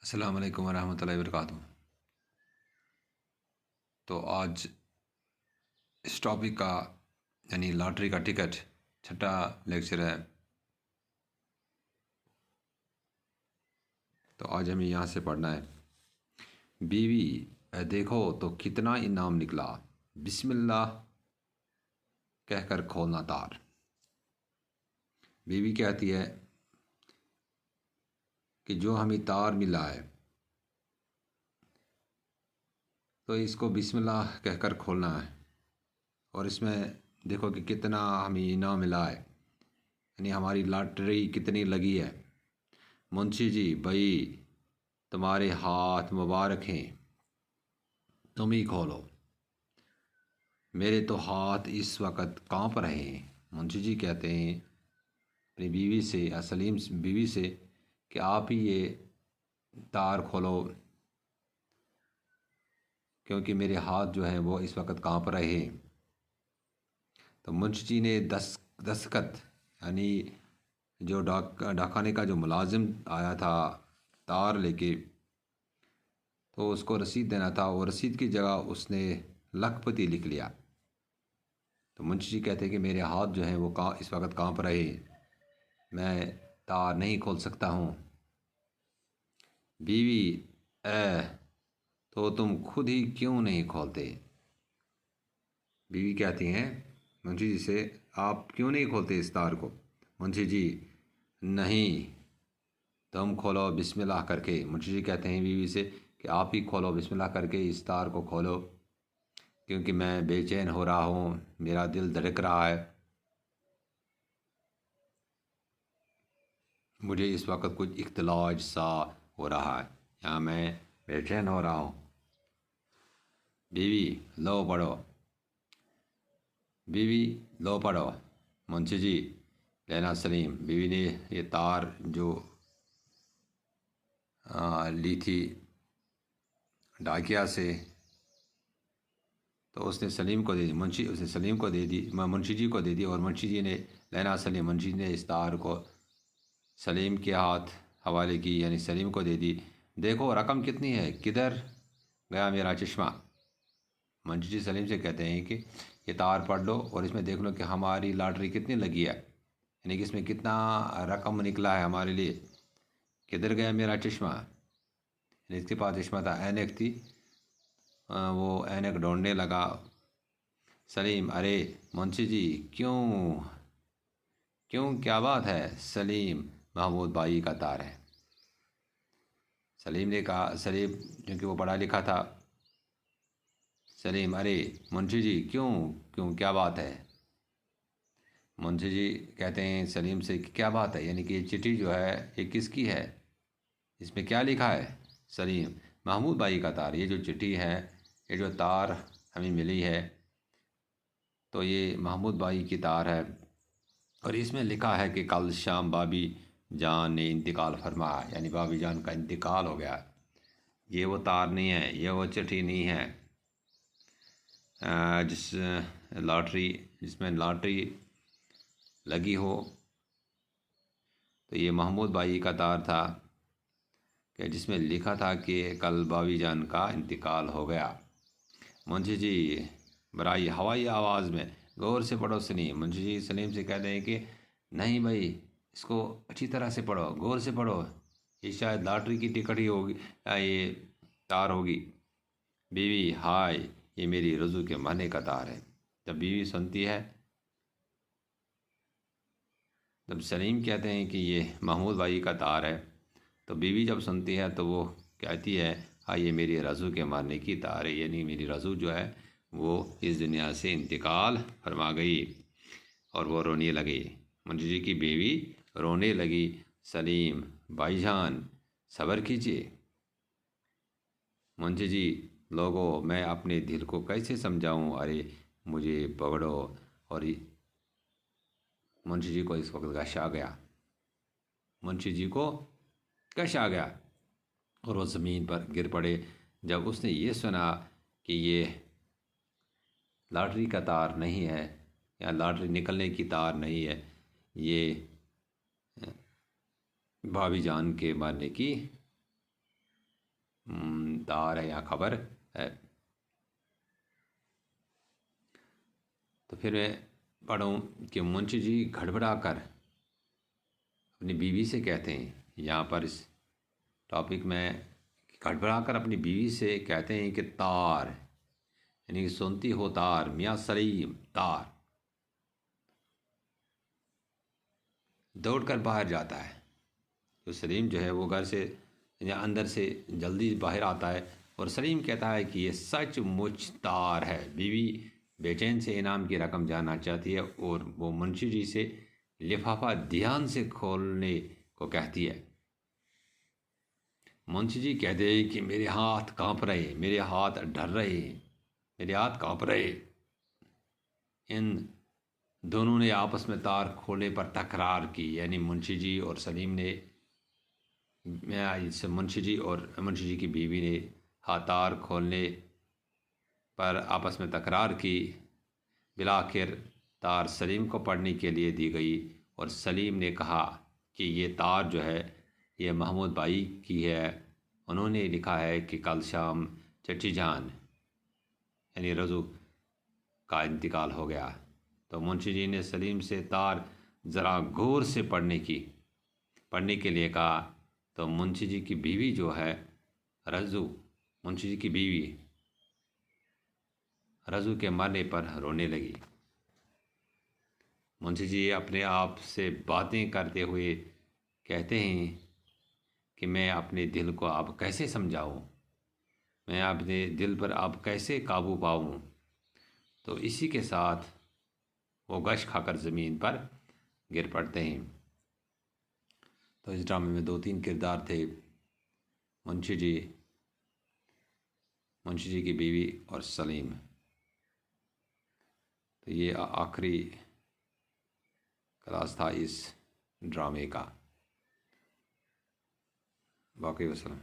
अस्सलाम वालेकुम वरहमतुल्लाहि वबरकातुहू। तो आज इस टॉपिक का यानी लॉटरी का टिकट छठा लेक्चर है। तो आज हमें यहाँ से पढ़ना है। बीवी देखो तो कितना इनाम निकला, बिस्मिल्लाह कहकर खोलना तार। बीवी कहती है कि जो हमें तार मिला है तो इसको बिस्मिल्लाह कहकर खोलना है और इसमें देखो कि कितना हमें इनाम मिला है, यानी हमारी लॉटरी कितनी लगी है। मुंशी जी भाई तुम्हारे हाथ मुबारक हैं, तुम ही खोलो, मेरे तो हाथ इस वक्त कांप रहे हैं। मुंशी जी कहते हैं अपनी बीवी से या सलीम बीवी से कि आप ही ये तार खोलो क्योंकि मेरे हाथ जो हैं वो इस वक्त कांप रहे हैं। तो मुंशी जी ने दस्तखत यानी जो डाकखाने का जो मुलाजिम आया था तार लेके, तो उसको रसीद देना था और रसीद की जगह उसने लखपति लिख लिया। तो मुंशी जी कहते हैं कि मेरे हाथ जो हैं वो इस वक्त कांप रहे, मैं तार नहीं खोल सकता हूँ। बीवी ए तो तुम खुद ही क्यों नहीं खोलते। बीवी कहती हैं मुंशी जी से, आप क्यों नहीं खोलते इस तार को। मुंशी जी नहीं, तुम खोलो बिस्मिल्लाह करके। मुंशी जी कहते हैं बीवी से कि आप ही खोलो बिस्मिल्लाह करके, इस तार को खोलो क्योंकि मैं बेचैन हो रहा हूँ, मेरा दिल धड़क रहा है, मुझे इस वक्त कुछ इख्तिलाज सा हो रहा है, यहाँ मैं बेचैन हो रहा हूँ। बीवी लो पढ़ो, बीवी लो पढ़ो। मुंशी जी लेना सलीम। बीवी ने ये तार जो ली थी डाकिया से, तो उसने सलीम को दे दी। उसने सलीम को दे दी, मुंशी जी को दे दी और मुंशी जी ने लेना सलीम। मुंशी जी ने इस तार को सलीम के हाथ हवाले की, यानी सलीम को दे दी। देखो रकम कितनी है, किधर गया मेरा चश्मा। मुंशी जी सलीम से कहते हैं कि ये तार पढ़ लो और इसमें देख लो कि हमारी लॉटरी कितनी लगी है, यानी कि इसमें कितना रकम निकला है हमारे लिए। किधर गया मेरा चश्मा। इसके पास चश्मा था, ऐनक थी, वो ऐनक ढूंढने लगा। सलीम अरे मुंशी जी क्यों क्यों क्या बात है। सलीम महमूद भाई का तार है। सलीम ने कहा, सलीम क्योंकि वो पढ़ा लिखा था। सलीम अरे मुंशी जी क्यों क्यों क्या बात है। मुंशी जी कहते हैं सलीम से कि क्या बात है, यानी कि ये चिट्ठी जो है ये किसकी है, इसमें क्या लिखा है। सलीम महमूद भाई का तार, ये जो चिट्ठी है, ये जो तार हमें मिली है तो ये महमूद भाई की तार है और इसमें लिखा है कि कल शाम भाभी जान ने इंतकाल फरमाया, यानी भाभी जान का इंतकाल हो गया। ये वो तार नहीं है, ये वो चिट्ठी नहीं है जिसमें लॉटरी लगी हो। तो ये महमूद भाई का तार था कि जिसमें लिखा था कि कल भाभी जान का इंतकाल हो गया। मुंशी जी बड़ी हवाई आवाज़ में, गौर से पढ़ो सलीम। मुंशी जी सलीम से कहते हैं कि नहीं भाई, इसको अच्छी तरह से पढ़ो, गौर से पढ़ो, ये शायद लॉटरी की टिकट ही होगी या ये तार होगी। बीवी हाय ये मेरी रज़ू के मरने का तार है। जब बीवी सुनती है, जब सलीम कहते हैं कि ये महमूद भाई का तार है, तो बीवी जब सुनती है तो वो कहती है हाँ ये मेरी रज़ू के मारने की तार है, यानी मेरी रज़ू जो है वो इस दुनिया से इंतकाल फरमा गई और वो रोने लगी। मुंशी जी की बीवी रोने लगी। सलीम भाईजान सब्र कीजिए। मुंशी जी लोगों मैं अपने दिल को कैसे समझाऊं, अरे मुझे पकड़ो। और मुंशी जी को इस वक्त गश आ गया, मुंशी जी को गश आ गया और वो ज़मीन पर गिर पड़े। जब उसने ये सुना कि ये लॉटरी का तार नहीं है या लॉटरी निकलने की तार नहीं है, ये भाभी जान के मारने की तार है या खबर है। तो फिर मैं पढ़ूँ कि मुंशी जी घड़बड़ा कर अपनी बीवी से कहते हैं, यहाँ पर इस टॉपिक में घड़बड़ा कर अपनी बीवी से कहते हैं कि तार, यानी कि सुनती हो तार, मियाँ सलीम तार। दौड़ कर बाहर जाता है। तो सलीम जो है वो घर से या अंदर से जल्दी बाहर आता है और सलीम कहता है कि ये सचमुच तार है। बीवी बेचैन से इनाम की रकम जानना चाहती है और वो मुंशी जी से लिफाफा ध्यान से खोलने को कहती है। मुंशी जी कहते हैं कि मेरे हाथ कांप रहे, मेरे हाथ डर रहे, मेरे हाथ कांप रहे। इन दोनों ने आपस में तार खोलने पर तकरार की, यानी मुंशी जी और सलीम ने, मुंशी जी और मुंशी जी की बीवी ने तार खोलने पर आपस में तकरार की। बिलाखिर तार सलीम को पढ़ने के लिए दी गई और सलीम ने कहा कि ये तार जो है ये महमूद भाई की है, उन्होंने लिखा है कि कल शाम चची जान यानी रजू का इंतकाल हो गया। तो मुंशी जी ने सलीम से तार ज़रा गौर से पढ़ने के लिए कहा। तो मुंशी जी की बीवी जो है रजू, मुंशी जी की बीवी रजू के मरने पर रोने लगी। मुंशी जी अपने आप से बातें करते हुए कहते हैं कि मैं अपने दिल को अब कैसे समझाऊं, मैं अपने दिल पर अब कैसे काबू पाऊं। तो इसी के साथ वो गश खाकर ज़मीन पर गिर पड़ते हैं। तो इस ड्रामे में 2-3 किरदार थे, मुंशी जी, मुंशी जी की बीवी और सलीम। तो ये आखिरी क्लास था इस ड्रामे का। बाकी वसल्लम।